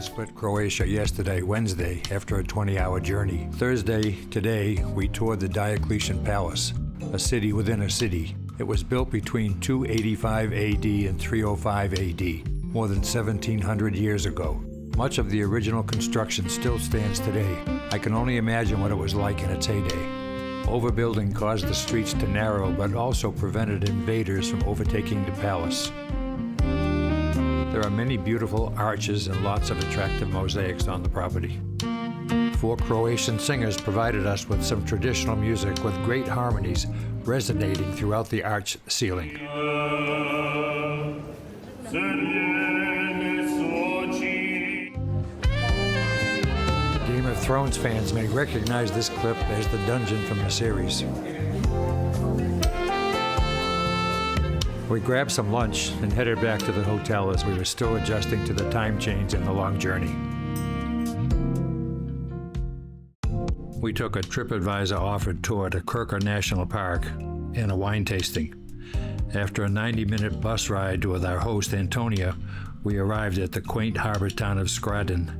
in Split, Croatia yesterday, Wednesday, after a 20-hour journey. Thursday, today, we toured the Diocletian Palace, a city within a city. It was built between 285 AD and 305 AD, more than 1,700 years ago. Much of the original construction still stands today. I can only imagine what it was like in its heyday. Overbuilding caused the streets to narrow, but also prevented invaders from overtaking the palace. There are many beautiful arches and lots of attractive mosaics on the property. 4 Croatian singers provided us with some traditional music with great harmonies resonating throughout the arch ceiling. Game of Thrones fans may recognize this clip as the dungeon from the series. We grabbed some lunch and headed back to the hotel as we were still adjusting to the time change and the long journey. We took a TripAdvisor offered tour to Krka National Park and a wine tasting. After a 90-minute bus ride with our host Antonia, we arrived at the quaint harbor town of Skradin.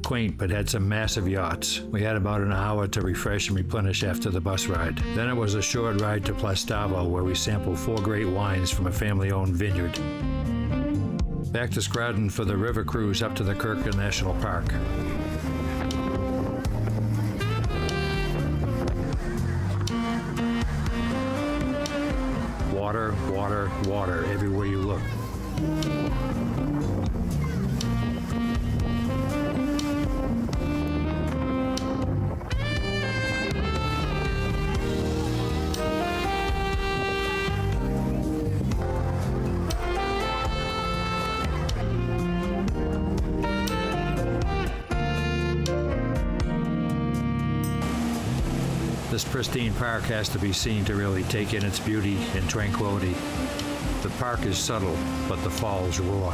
Quaint, but had some massive yachts. We had about an hour to refresh and replenish after the bus ride. Then it was a short ride to Plastavo, where we sampled 4 great wines from a family-owned vineyard. Back to Skradin for the river cruise up to the Krka National Park. Water, water, water everywhere you look. This pristine park has to be seen to really take in its beauty and tranquility. The park is subtle, but the falls roar.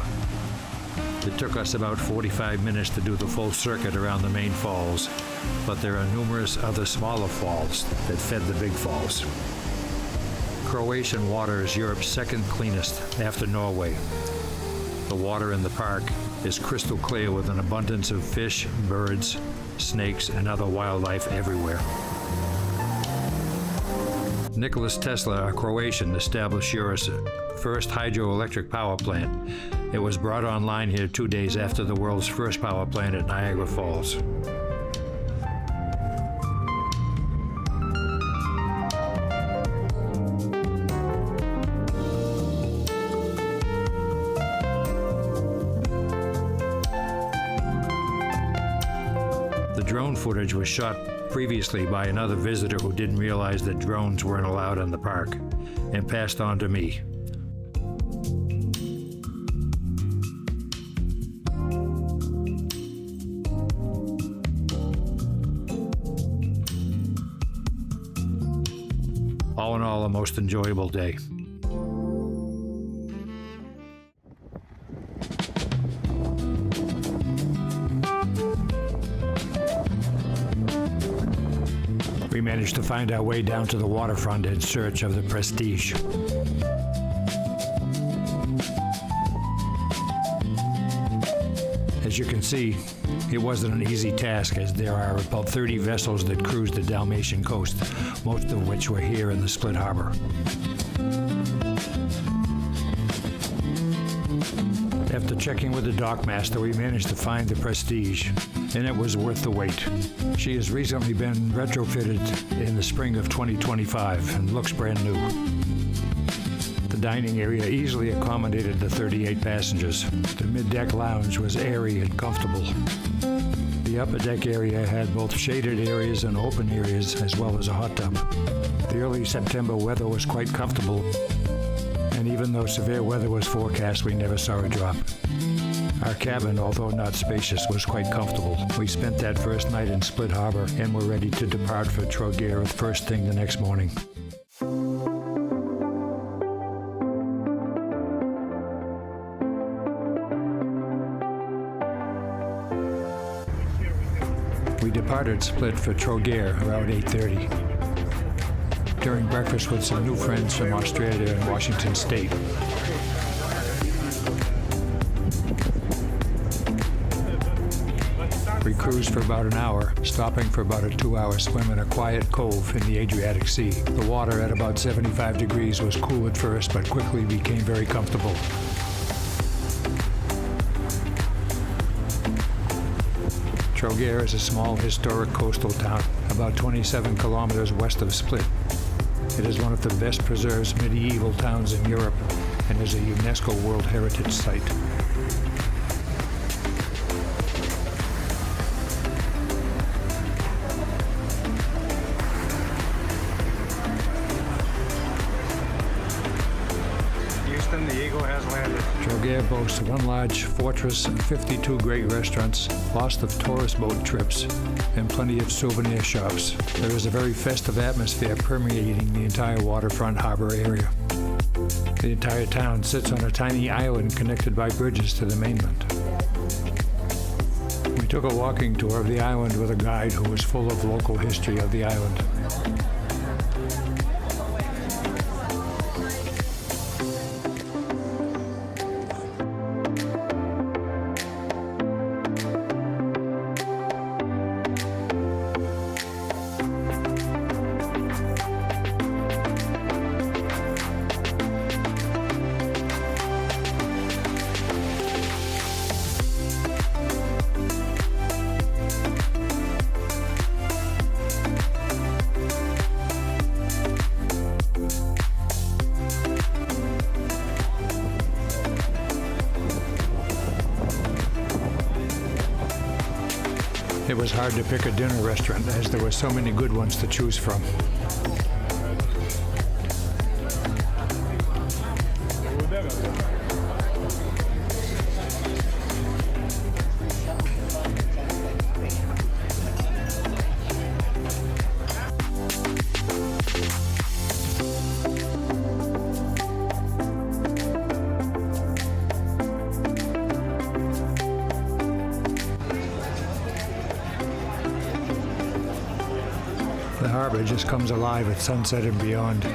It took us about 45 minutes to do the full circuit around the main falls, but there are numerous other smaller falls that fed the big falls. Croatian water is Europe's second cleanest after Norway. The water in the park is crystal clear with an abundance of fish, birds, snakes, and other wildlife everywhere. Nicholas Tesla, a Croatian, established Europe's first hydroelectric power plant. It was brought online here 2 days after the world's first power plant at Niagara Falls. The drone footage was shot previously by another visitor who didn't realize that drones weren't allowed in the park, and passed on to me. All in all, a most enjoyable day. We managed to find our way down to the waterfront in search of the Prestige. As you can see, it wasn't an easy task, as there are about 30 vessels that cruise the Dalmatian coast, most of which were here in the Split Harbor. After checking with the dockmaster, we managed to find the Prestige, and it was worth the wait. She has recently been retrofitted in the spring of 2025 and looks brand new. The dining area easily accommodated the 38 passengers. The mid-deck lounge was airy and comfortable. The upper deck area had both shaded areas and open areas, as well as a hot tub. The early September weather was quite comfortable, and even though severe weather was forecast, we never saw a drop. Our cabin, although not spacious, was quite comfortable. We spent that first night in Split Harbor and were ready to depart for Trogir first thing the next morning. We departed Split for Trogir around 8:30. During breakfast with some new friends from Australia and Washington State. cruised for about an hour, stopping for about a 2-hour swim in a quiet cove in the Adriatic Sea. The water at about 75 degrees was cool at first, but quickly became very comfortable. Trogir is a small historic coastal town, about 27 kilometers west of Split. It is one of the best preserved medieval towns in Europe and is a UNESCO World Heritage Site. Trogir boasts one large fortress, 52 great restaurants, lots of tourist boat trips, and plenty of souvenir shops. There is a very festive atmosphere permeating the entire waterfront harbor area. The entire town sits on a tiny island connected by bridges to the mainland. We took a walking tour of the island with a guide who was full of local history of the island. It was hard to pick a dinner restaurant as there were so many good ones to choose from. The harbor just comes alive at sunset and beyond.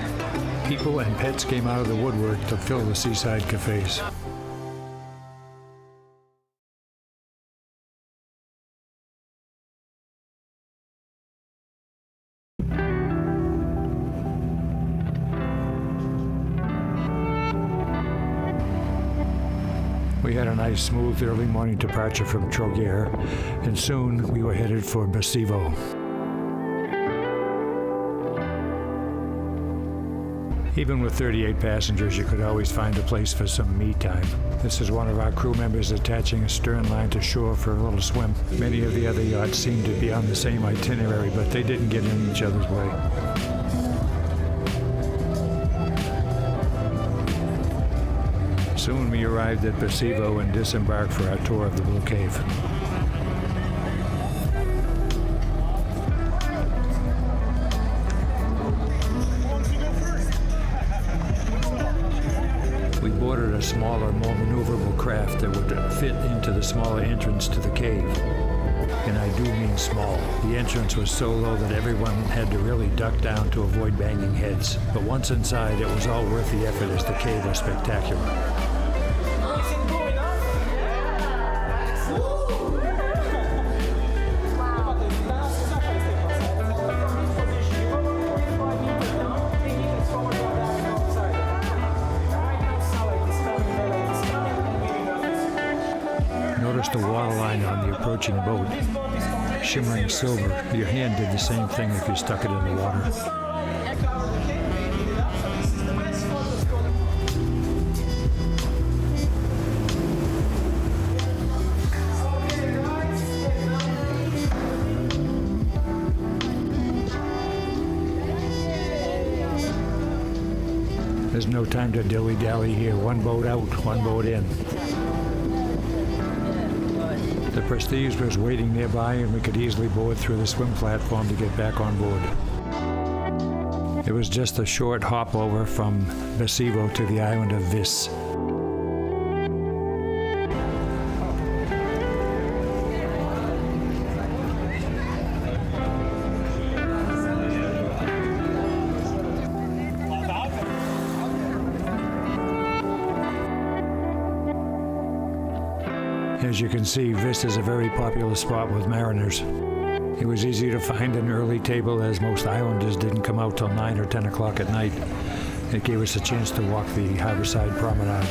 People and pets came out of the woodwork to fill the seaside cafes. We had a nice, smooth, early morning departure from Trogir, and soon we were headed for Bisevo. Even with 38 passengers, you could always find a place for some me time. This is one of our crew members attaching a stern line to shore for a little swim. Many of the other yachts seemed to be on the same itinerary, but they didn't get in each other's way. Soon we arrived at Bisevo and disembarked for our tour of the Blue Cave. We boarded a smaller, more maneuverable craft that would fit into the smaller entrance to the cave. And I do mean small. The entrance was so low that everyone had to really duck down to avoid banging heads. But once inside, it was all worth the effort as the cave was spectacular. Notice the water line on the approaching boat. Shimmering silver, your hand did the same thing if you stuck it in the water. There's no time to dilly-dally here. One boat out, one boat in. The Prestige was waiting nearby, and we could easily board through the swim platform to get back on board. It was just a short hop over from Bisevo to the island of Vis. As you can see, Vis is a very popular spot with mariners. It was easy to find an early table as most islanders didn't come out till 9 or 10 o'clock at night. It gave us a chance to walk the harborside promenade.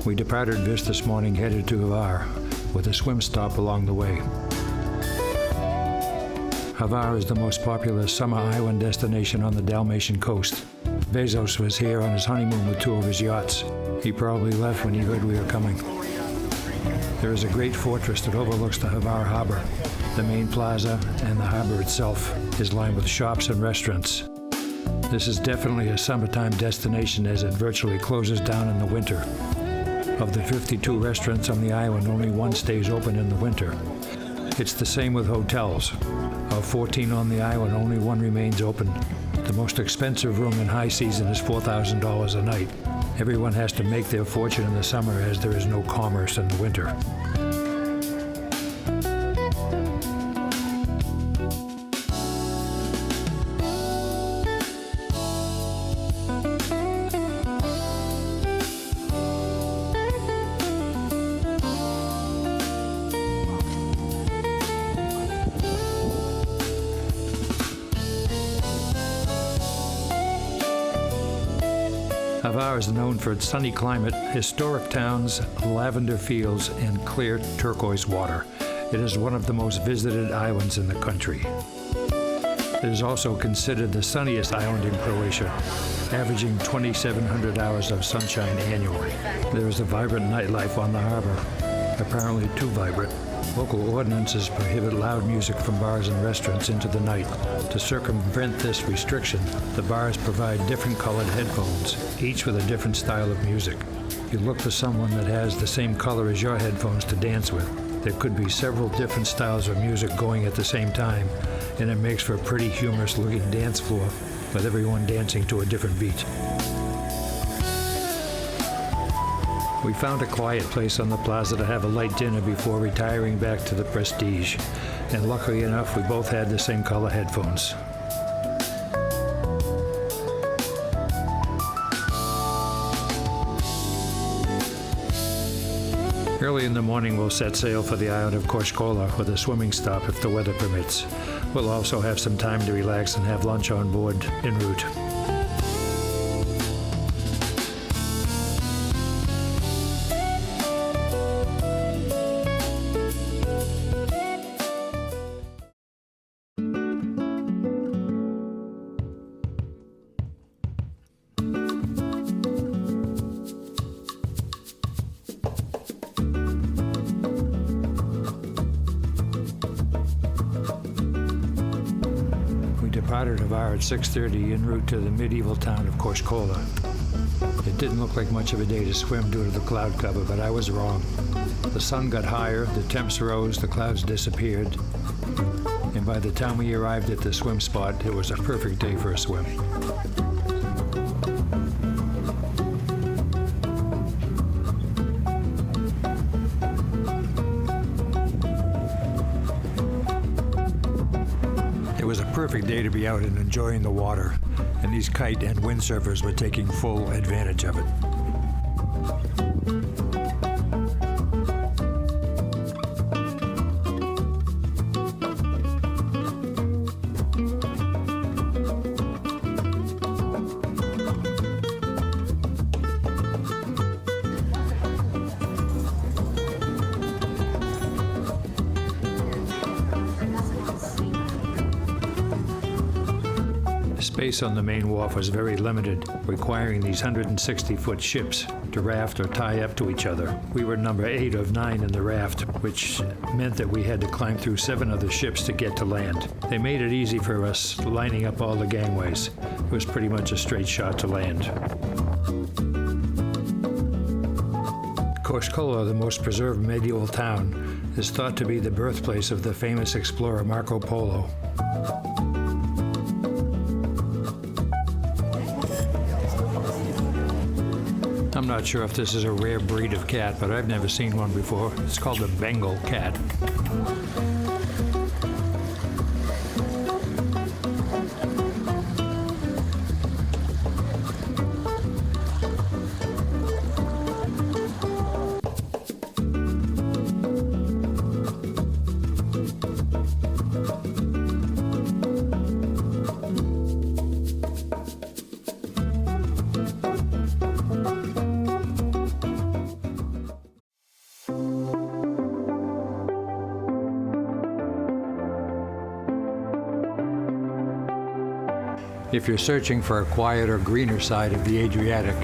We departed Vis this morning, headed to Hvar, with a swim stop along the way. Hvar is the most popular summer island destination on the Dalmatian coast. Bezos was here on his honeymoon with 2 of his yachts. He probably left when he heard we were coming. There is a great fortress that overlooks the Hvar harbor. The main plaza and the harbor itself is lined with shops and restaurants. This is definitely a summertime destination as it virtually closes down in the winter. Of the 52 restaurants on the island, only 1 stays open in the winter. It's the same with hotels. Of 14 on the island, only 1 remains open. The most expensive room in high season is $4,000 a night. Everyone has to make their fortune in the summer as there is no commerce in the winter. Hvar is known for its sunny climate, historic towns, lavender fields, and clear turquoise water. It is one of the most visited islands in the country. It is also considered the sunniest island in Croatia, averaging 2,700 hours of sunshine annually. There is a vibrant nightlife on the harbor, apparently too vibrant. Local ordinances prohibit loud music from bars and restaurants into the night. To circumvent this restriction, the bars provide different colored headphones, each with a different style of music. You look for someone that has the same color as your headphones to dance with. There could be several different styles of music going at the same time, and it makes for a pretty humorous-looking dance floor with everyone dancing to a different beat. We found a quiet place on the plaza to have a light dinner before retiring back to the Prestige. And luckily enough, we both had the same color headphones. Early in the morning, we'll set sail for the island of Korcula with a swimming stop if the weather permits. We'll also have some time to relax and have lunch on board en route. Departed Hvar at 6:30 en route to the medieval town of Korcula. It didn't look like much of a day to swim due to the cloud cover, but I was wrong. The sun got higher, the temps rose, the clouds disappeared, and by the time we arrived at the swim spot, it was a perfect day for a swim. It was a perfect day to be out and enjoying the water, and these kite and windsurfers were taking full advantage of it. Space on the main wharf was very limited, requiring these 160-foot ships to raft or tie up to each other. We were number 8 of 9 in the raft, which meant that we had to climb through 7 other ships to get to land. They made it easy for us, lining up all the gangways. It was pretty much a straight shot to land. Korcula, the most preserved medieval town, is thought to be the birthplace of the famous explorer Marco Polo. I'm not sure if this is a rare breed of cat, but I've never seen one before. It's called a Bengal cat. If you're searching for a quieter, greener side of the Adriatic,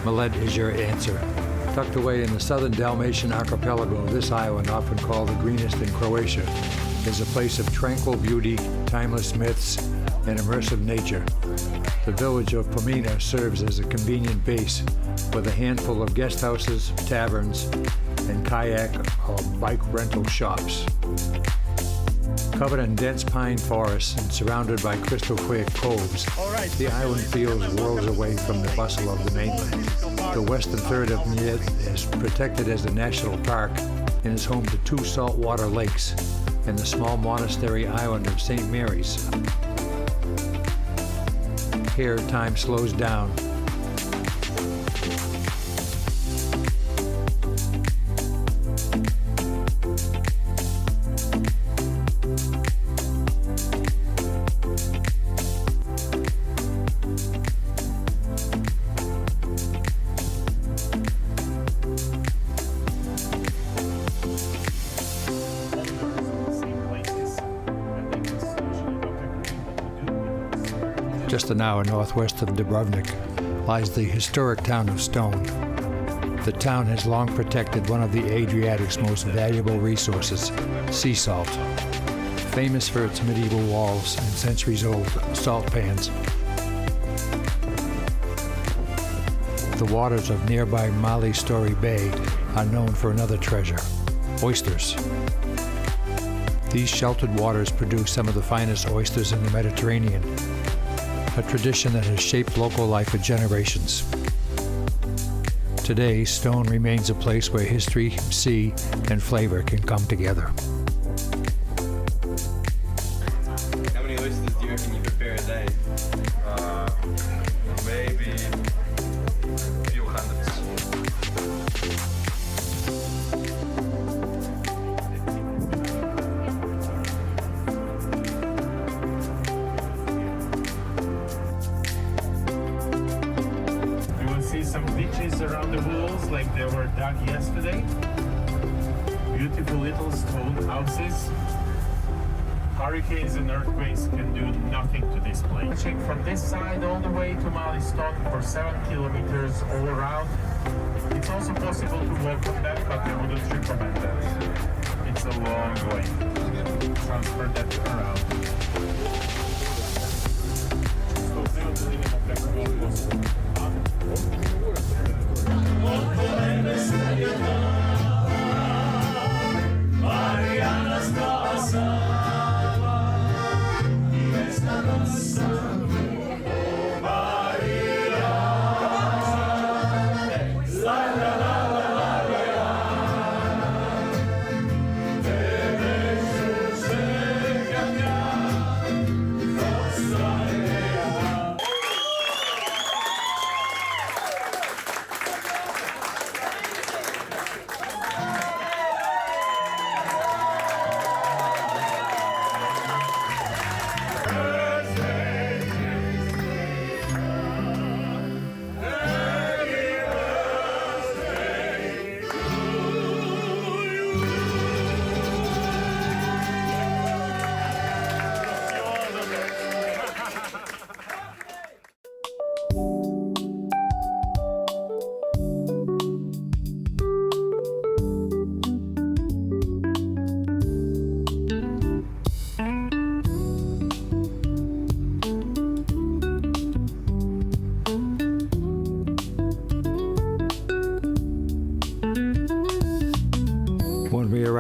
Mljet is your answer. Tucked away in the southern Dalmatian archipelago, this island, often called the greenest in Croatia, is a place of tranquil beauty, timeless myths, and immersive nature. The village of Pomorski serves as a convenient base with a handful of guest houses, taverns, and kayak or bike rental shops. Covered in dense pine forests and surrounded by crystal-clear coves, the island feels worlds away from the bustle of the mainland. The western third of Mljet is protected as a national park and is home to 2 saltwater lakes and the small monastery island of St. Mary's. Here, time slows down. Just an hour northwest of Dubrovnik lies the historic town of Stone. The town has long protected one of the Adriatic's most valuable resources, sea salt. Famous for its medieval walls and centuries-old salt pans. The waters of nearby Mali-Story Bay are known for another treasure, oysters. These sheltered waters produce some of the finest oysters in the Mediterranean, a tradition that has shaped local life for generations. Today, Stone remains a place where history, sea, and flavor can come together. How many oysters do you reckon you prepare a day? Maybe a few hundreds. Some ditches around the walls like they were dug yesterday. Beautiful little stone houses. Hurricanes and earthquakes can do nothing to this place. From this side all the way to Mali-Stone for 7 kilometers all around. It's also possible to walk on that, but I wouldn't recommend that. It's a long way. Transfer that around.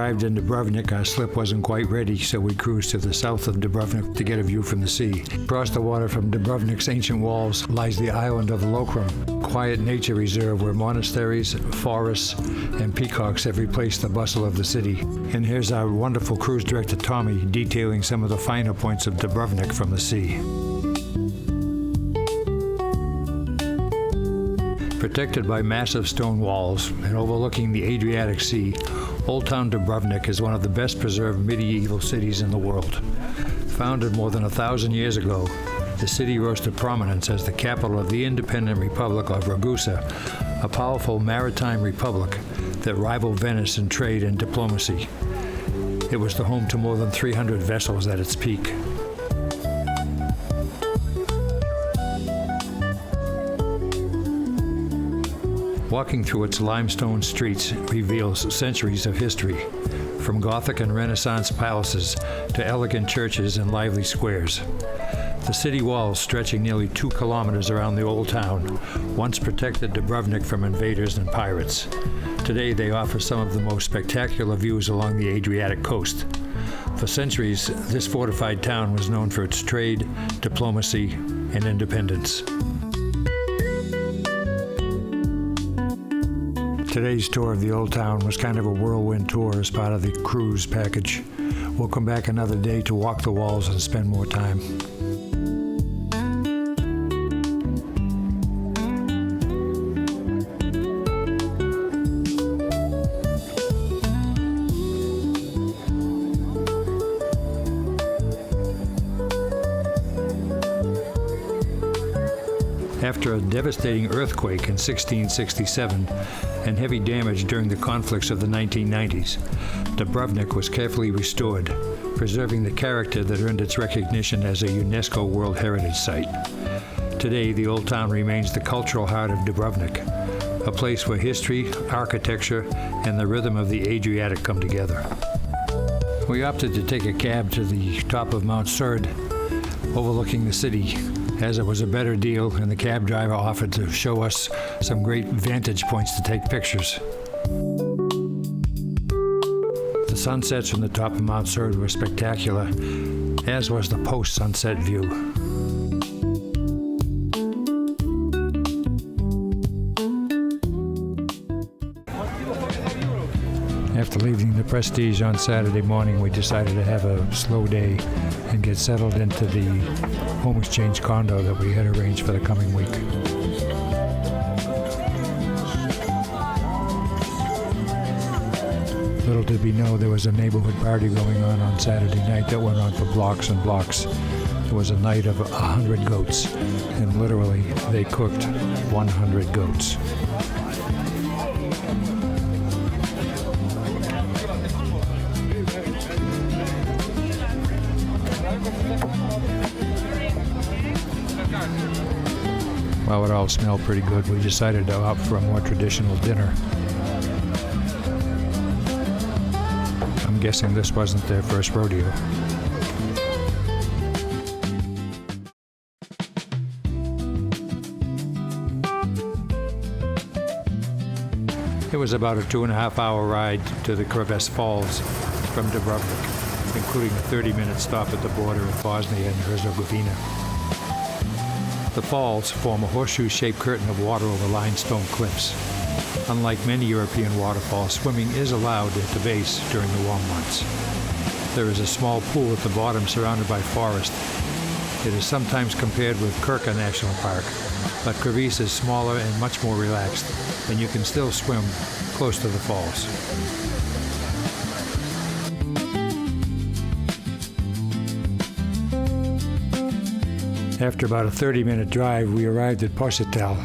arrived in Dubrovnik, our slip wasn't quite ready, so we cruised to the south of Dubrovnik to get a view from the sea. Across the water from Dubrovnik's ancient walls lies the island of Lokrum, a quiet nature reserve where monasteries, forests, and peacocks have replaced the bustle of the city. And here's our wonderful cruise director Tommy detailing some of the finer points of Dubrovnik from the sea. Protected by massive stone walls and overlooking the Adriatic Sea, Old Town Dubrovnik is one of the best preserved medieval cities in the world. Founded more than 1,000 years ago, the city rose to prominence as the capital of the independent Republic of Ragusa, a powerful maritime republic that rivaled Venice in trade and diplomacy. It was the home to more than 300 vessels at its peak. Walking through its limestone streets reveals centuries of history, from Gothic and Renaissance palaces to elegant churches and lively squares. The city walls, stretching nearly 2 kilometers around the old town, once protected Dubrovnik from invaders and pirates. Today, they offer some of the most spectacular views along the Adriatic coast. For centuries, this fortified town was known for its trade, diplomacy, and independence. Today's tour of the Old Town was kind of a whirlwind tour as part of the cruise package. We'll come back another day to walk the walls and spend more time. After a devastating earthquake in 1667 and heavy damage during the conflicts of the 1990s, Dubrovnik was carefully restored, preserving the character that earned its recognition as a UNESCO World Heritage Site. Today, the Old Town remains the cultural heart of Dubrovnik, a place where history, architecture, and the rhythm of the Adriatic come together. We opted to take a cab to the top of Mount Srd, overlooking the city, as it was a better deal and the cab driver offered to show us some great vantage points to take pictures. The sunsets from the top of Mount Srd were spectacular, as was the post-sunset view. After leaving the Prestige on Saturday morning, we decided to have a slow day and get settled into the home exchange condo that we had arranged for the coming week. Little did we know there was a neighborhood party going on Saturday night that went on for blocks and blocks. It was a night of 100 goats, and literally they cooked 100 goats. While it all smelled pretty good, we decided to opt for a more traditional dinner. I'm guessing this wasn't their first rodeo. It was about a 2.5-hour ride to the Krevice Falls from Dubrovnik, including a 30-minute stop at the border of Bosnia and Herzegovina. The falls form a horseshoe-shaped curtain of water over limestone cliffs. Unlike many European waterfalls, swimming is allowed at the base during the warm months. There is a small pool at the bottom surrounded by forest. It is sometimes compared with Krka National Park, but Krevice is smaller and much more relaxed, and you can still swim close to the falls. After about a 30-minute drive, we arrived at Pocitelj.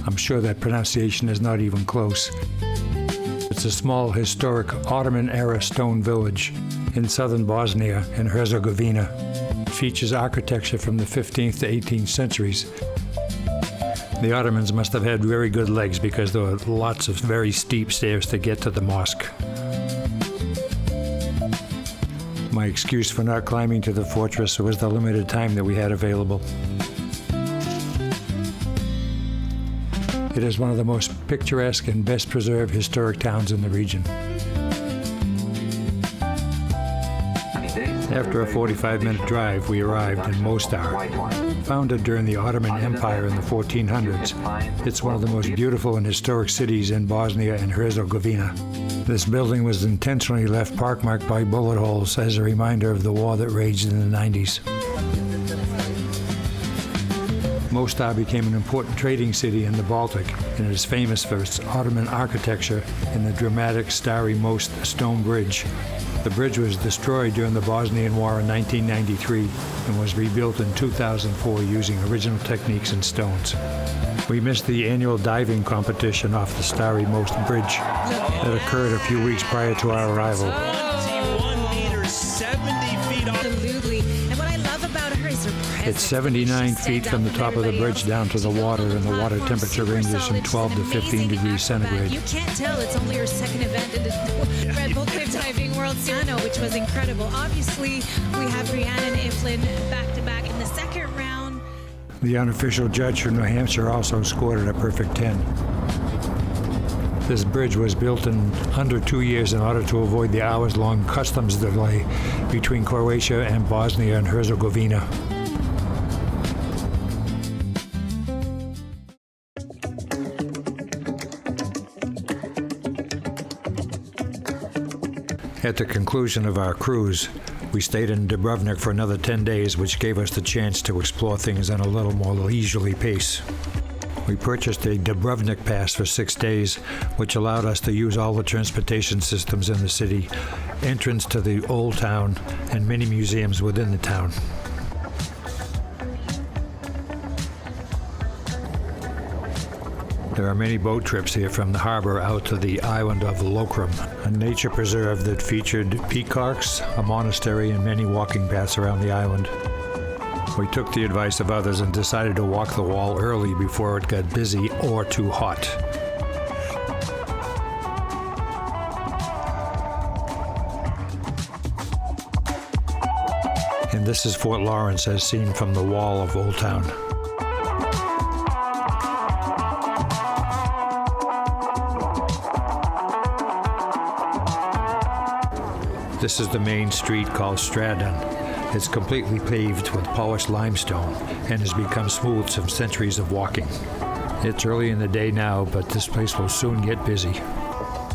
I'm sure that pronunciation is not even close. It's a small, historic Ottoman-era stone village in southern Bosnia and Herzegovina. It features architecture from the 15th to 18th centuries. The Ottomans must have had very good legs because there were lots of very steep stairs to get to the mosque. My excuse for not climbing to the fortress was the limited time that we had available. It is one of the most picturesque and best preserved historic towns in the region. After a 45-minute drive, we arrived in Mostar. Founded during the Ottoman Empire in the 1400s, it's one of the most beautiful and historic cities in Bosnia and Herzegovina. This building was intentionally left pockmarked by bullet holes as a reminder of the war that raged in the 90s. Mostar became an important trading city in the Baltic and is famous for its Ottoman architecture and the dramatic Stari Most Stone Bridge. The bridge was destroyed during the Bosnian War in 1993 and was rebuilt in 2004 using original techniques and stones. We missed the annual diving competition off the Stari Most Bridge that occurred a few weeks prior to our arrival. 21 meters, 70 feet off. Absolutely. And what I love about her is her presence. It's 79 feet from the top of the bridge down to the water, and the water temperature ranges from 12 to 15 degrees centigrade. You can't tell it's only her second event in the Red Bull Cliff Diving World Series, which was incredible. Obviously, we have Rhiannon and Iflin back-to-back in the second round. The unofficial judge from New Hampshire also scored it a perfect 10. This bridge was built in under 2 years in order to avoid the hours-long customs delay between Croatia and Bosnia and Herzegovina. At the conclusion of our cruise, we stayed in Dubrovnik for another 10 days, which gave us the chance to explore things at a little more leisurely pace. We purchased a Dubrovnik pass for 6 days, which allowed us to use all the transportation systems in the city, entrance to the old town, and many museums within the town. There are many boat trips here from the harbor out to the island of Lokrum, a nature preserve that featured peacocks, a monastery, and many walking paths around the island. We took the advice of others and decided to walk the wall early before it got busy or too hot. And this is Fort Lawrence as seen from the wall of Old Town. This is the main street called Stradon. It's completely paved with polished limestone and has become smooth from centuries of walking. It's early in the day now, but this place will soon get busy.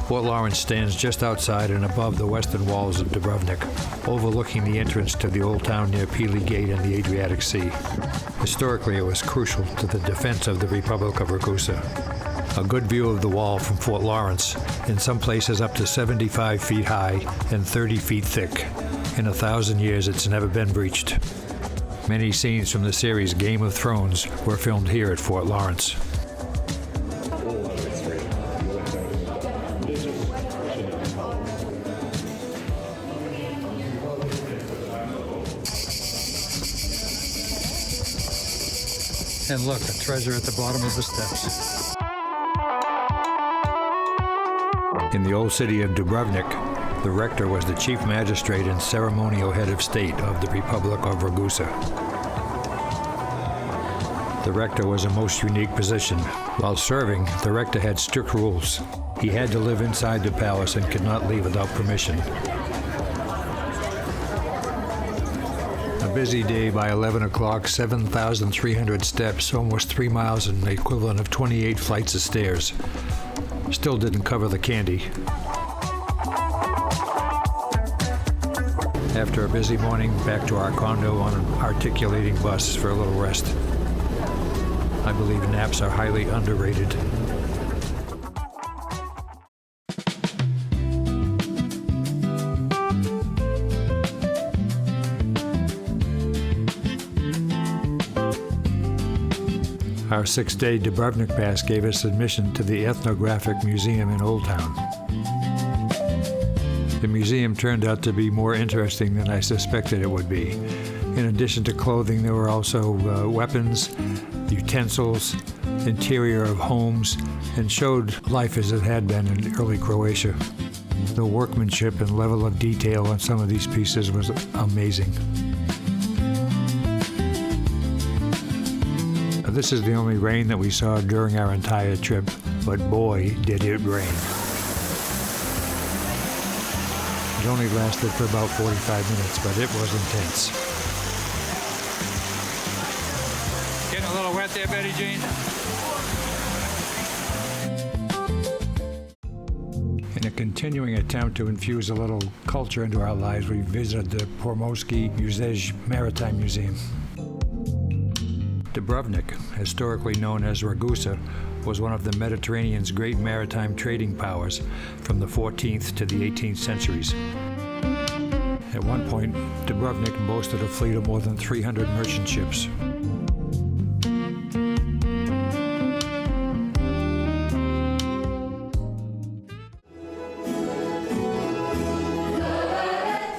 Fort Lawrence stands just outside and above the western walls of Dubrovnik, overlooking the entrance to the old town near Pili Gate and the Adriatic Sea. Historically, it was crucial to the defense of the Republic of Ragusa. A good view of the wall from Fort Lawrence, in some places up to 75 feet high and 30 feet thick. In 1,000 years, it's never been breached. Many scenes from the series Game of Thrones were filmed here at Fort Lawrence. And look, a treasure at the bottom of the steps. In the old city of Dubrovnik, the rector was the chief magistrate and ceremonial head of state of the Republic of Ragusa. The rector was a most unique position. While serving, the rector had strict rules. He had to live inside the palace and could not leave without permission. A busy day by 11 o'clock, 7,300 steps, almost 3 miles and the equivalent of 28 flights of stairs. Still didn't cover the candy. After a busy morning, back to our condo on an articulating bus for a little rest. I believe naps are highly underrated. Our 6-day Dubrovnik pass gave us admission to the Ethnographic Museum in Old Town. The museum turned out to be more interesting than I suspected it would be. In addition to clothing, there were also weapons, utensils, interior of homes, and showed life as it had been in early Croatia. The workmanship and level of detail on some of these pieces was amazing. This is the only rain that we saw during our entire trip, but boy, did it rain. It only lasted for about 45 minutes, but it was intense. Getting a little wet there, Betty Jean? In a continuing attempt to infuse a little culture into our lives, we visited the Pomorski Muzej Maritime Museum. Dubrovnik, historically known as Ragusa, was one of the Mediterranean's great maritime trading powers from the 14th to the 18th centuries. At one point, Dubrovnik boasted a fleet of more than 300 merchant ships.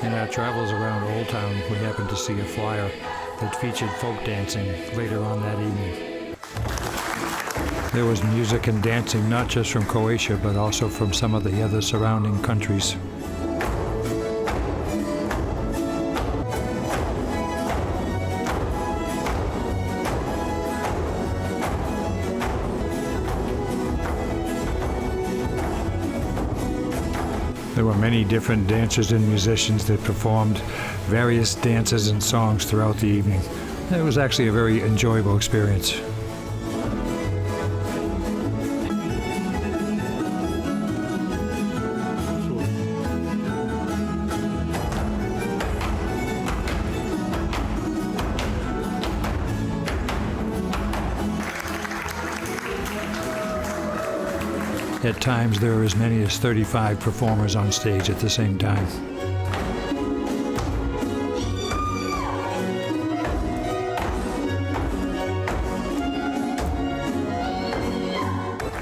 In our travels around Old Town, we happened to see a flyer that featured folk dancing later on that evening. There was music and dancing not just from Croatia, but also from some of the other surrounding countries. There were many different dancers and musicians that performed various dances and songs throughout the evening. It was actually a very enjoyable experience. At times, there were as many as 35 performers on stage at the same time.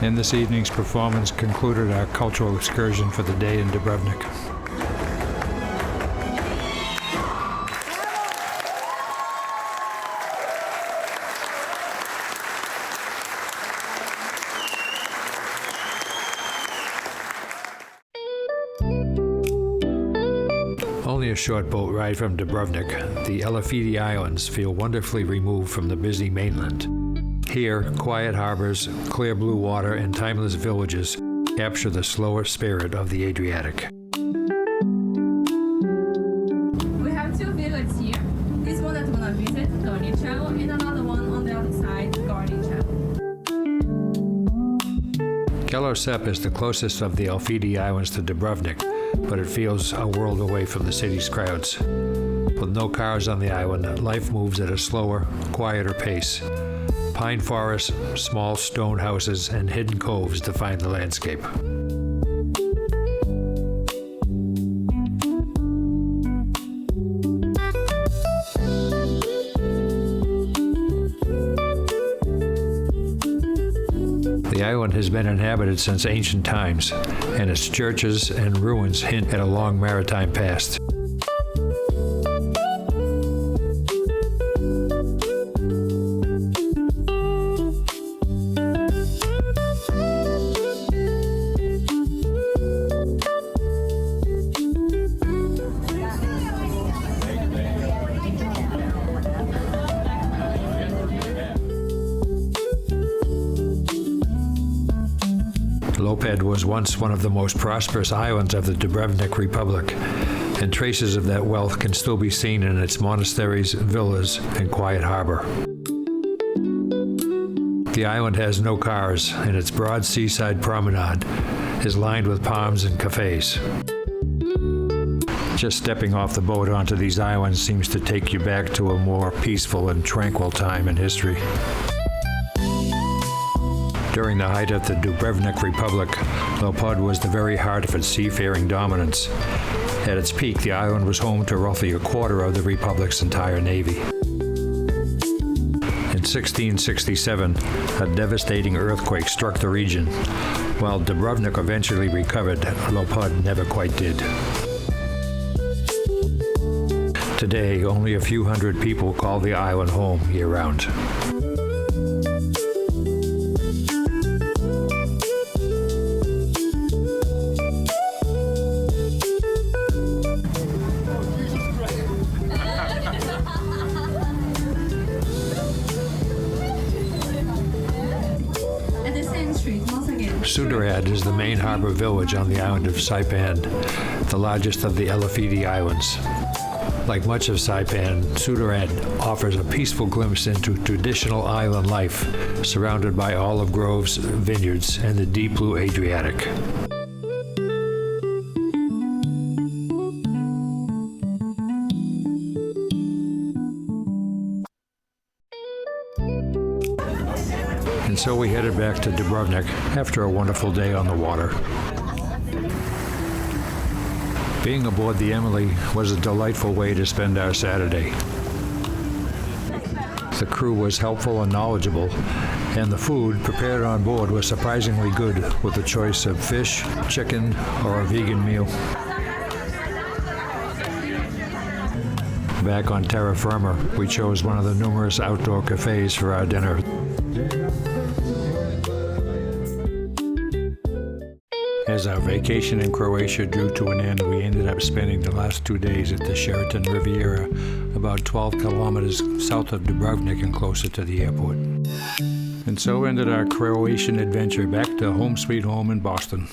And this evening's performance concluded our cultural excursion for the day in Dubrovnik. Only a short boat ride from Dubrovnik, the Elephiti Islands feel wonderfully removed from the busy mainland. Here, quiet harbors, clear blue water, and timeless villages capture the slower spirit of the Adriatic. We have two villages here. This one that we're gonna visit, Tornicello, and another one on the other side, Gornicello. Kelosep is the closest of the Elephiti Islands to Dubrovnik, but it feels a world away from the city's crowds. With no cars on the island, life moves at a slower, quieter pace. Pine forests, small stone houses, and hidden coves define the landscape. The island has been inhabited since ancient times, and its churches and ruins hint at a long maritime past. Loped was once one of the most prosperous islands of the Dubrovnik Republic, and traces of that wealth can still be seen in its monasteries, villas, and quiet harbor. The island has no cars, and its broad seaside promenade is lined with palms and cafes. Just stepping off the boat onto these islands seems to take you back to a more peaceful and tranquil time in history. During the height of the Dubrovnik Republic, Lopud was the very heart of its seafaring dominance. At its peak, the island was home to roughly a quarter of the Republic's entire navy. In 1667, a devastating earthquake struck the region. While Dubrovnik eventually recovered, Lopud never quite did. Today, only a few hundred people call the island home year-round. Suderad is the main harbor village on the island of Saipan, the largest of the Elephiti Islands. Like much of Saipan, Sudaran offers a peaceful glimpse into traditional island life, surrounded by olive groves, vineyards, and the deep blue Adriatic. And so we headed back to Dubrovnik after a wonderful day on the water. Being aboard the Emily was a delightful way to spend our Saturday. The crew was helpful and knowledgeable, and the food prepared on board was surprisingly good, with a choice of fish, chicken, or a vegan meal. Back on terra firma, we chose one of the numerous outdoor cafes for our dinner. As our vacation in Croatia drew to an end, we ended up spending the last 2 days at the Sheraton Riviera, about 12 kilometers south of Dubrovnik and closer to the airport. And so ended our Croatian adventure back to home sweet home in Boston.